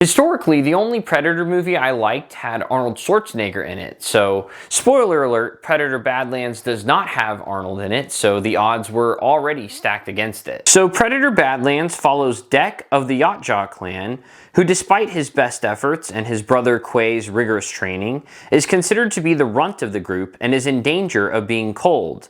Historically, the only Predator movie I liked had Arnold Schwarzenegger in it, so spoiler alert, Predator Badlands does not have Arnold in it, so the odds were already stacked against it. So Predator Badlands follows Dek of the Yachtjaw clan, who despite his best efforts and his brother Quay's rigorous training, is considered to be the runt of the group and is in danger of being cold.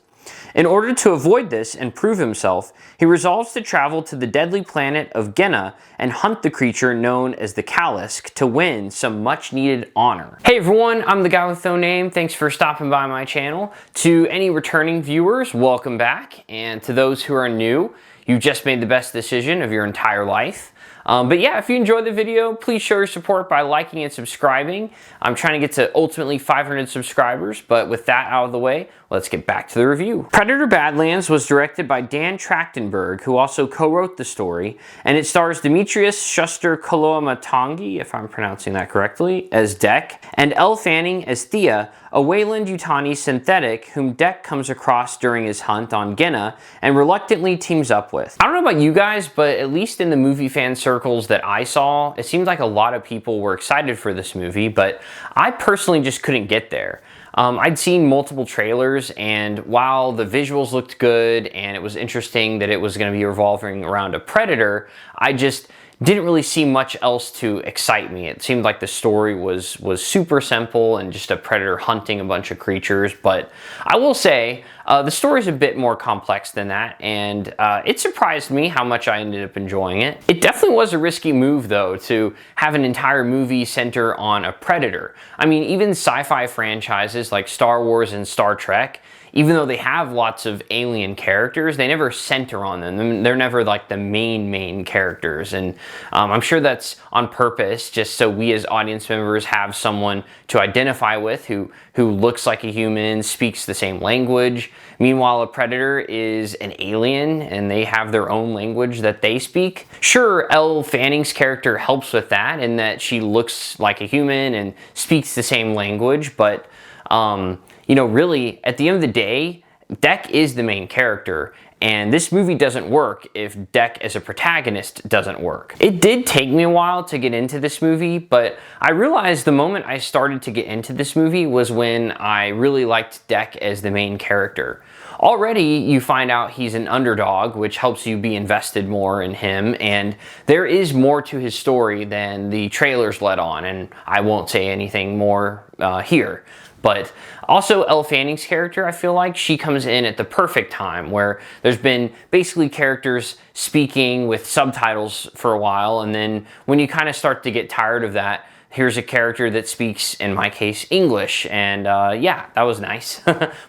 In order to avoid this and prove himself, he resolves to travel to the deadly planet of Genna and hunt the creature known as the Kalisk to win some much needed honor. Hey everyone, I'm the guy with no name. Thanks for stopping by my channel. To any returning viewers, welcome back. And to those who are new, you just made the best decision of your entire life. But yeah, if you enjoyed the video, please show your support by liking and subscribing. I'm trying to get to ultimately 500 subscribers, but with that out of the way, let's get back to the review. Predator Badlands was directed by Dan Trachtenberg, who also co-wrote the story, and it stars Demetrius Schuster-Koloamatangi, if I'm pronouncing that correctly, as Dek, and Elle Fanning as Thea, a Weyland-Yutani synthetic whom Dek comes across during his hunt on Genna and reluctantly teams up with. I don't know about you guys, but at least in the movie fan circles that I saw, it seemed like a lot of people were excited for this movie, but I personally just couldn't get there. I'd seen multiple trailers, and while the visuals looked good and it was interesting that it was going to be revolving around a predator, I just didn't really see much else to excite me. It seemed like the story was super simple and just a predator hunting a bunch of creatures, but I will say the story is a bit more complex than that, and it surprised me how much I ended up enjoying it. It definitely was a risky move though to have an entire movie center on a predator. I mean, even sci-fi franchises like Star Wars and Star Trek, even though they have lots of alien characters, they never center on them. They're never like the main characters. And I'm sure that's on purpose, just so we as audience members have someone to identify with who looks like a human, speaks the same language. Meanwhile, a predator is an alien and they have their own language that they speak. Sure, Elle Fanning's character helps with that in that she looks like a human and speaks the same language, but you know, really, at the end of the day, Dek is the main character, and this movie doesn't work if Dek as a protagonist doesn't work. It did take me a while to get into this movie, but I realized the moment I started to get into this movie was when I really liked Dek as the main character. Already, you find out he's an underdog, which helps you be invested more in him, and there is more to his story than the trailers let on, and I won't say anything more here. But also Elle Fanning's character, I feel like she comes in at the perfect time where there's been basically characters speaking with subtitles for a while, and then when you kind of start to get tired of that, here's a character that speaks, in my case, English, and yeah, that was nice.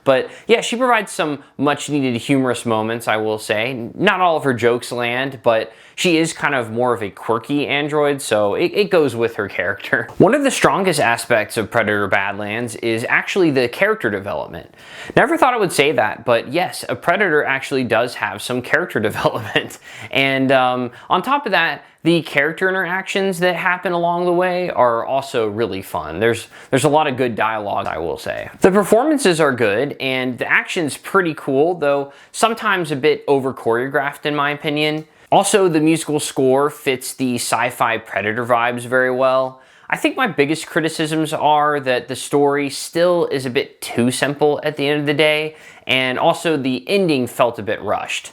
But yeah, she provides some much needed humorous moments, I will say. Not all of her jokes land, but she is kind of more of a quirky android, so it goes with her character. One of the strongest aspects of Predator Badlands is actually the character development. Never thought I would say that, but yes, a predator actually does have some character development. And on top of that, the character interactions that happen along the way are also really fun. There's a lot of good dialogue, I will say. The performances are good, and the action's pretty cool, though sometimes a bit over-choreographed in my opinion. Also, the musical score fits the sci-fi Predator vibes very well. I think my biggest criticisms are that the story still is a bit too simple at the end of the day, and also the ending felt a bit rushed.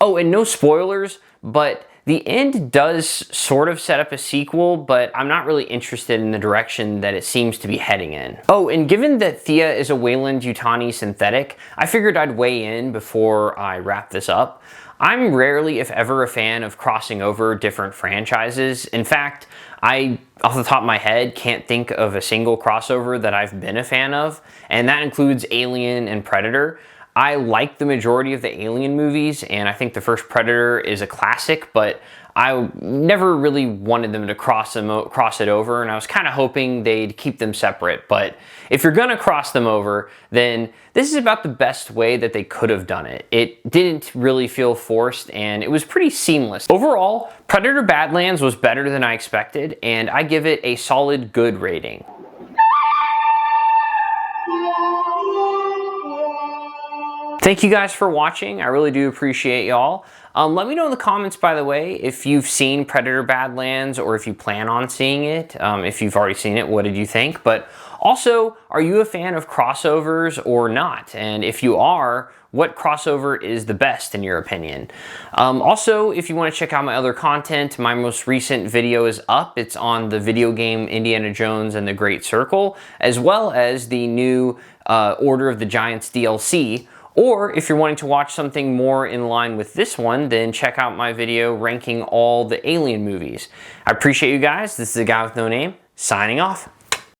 Oh, and no spoilers, but the end does sort of set up a sequel, but I'm not really interested in the direction that it seems to be heading in. Oh, and given that Thea is a Weyland-Yutani synthetic, I figured I'd weigh in before I wrap this up. I'm rarely, if ever, a fan of crossing over different franchises. In fact, I, off the top of my head, can't think of a single crossover that I've been a fan of, and that includes Alien and Predator. I like the majority of the Alien movies, and I think the first Predator is a classic, but I never really wanted them to cross it over, and I was kind of hoping they'd keep them separate. But if you're gonna cross them over, then this is about the best way that they could have done it. It didn't really feel forced, and it was pretty seamless. Overall, Predator Badlands was better than I expected, and I give it a solid good rating. Thank you guys for watching. I really do appreciate y'all. Let me know in the comments, by the way, if you've seen Predator Badlands or if you plan on seeing it. If you've already seen it, what did you think? But also, are you a fan of crossovers or not? And if you are, what crossover is the best in your opinion? Also, if you want to check out my other content, my most recent video is up. It's on the video game Indiana Jones and the Great Circle, as well as the new Order of the Giants DLC. Or if you're wanting to watch something more in line with this one, then check out my video ranking all the Alien movies. I appreciate you guys. This is the guy with no name, signing off.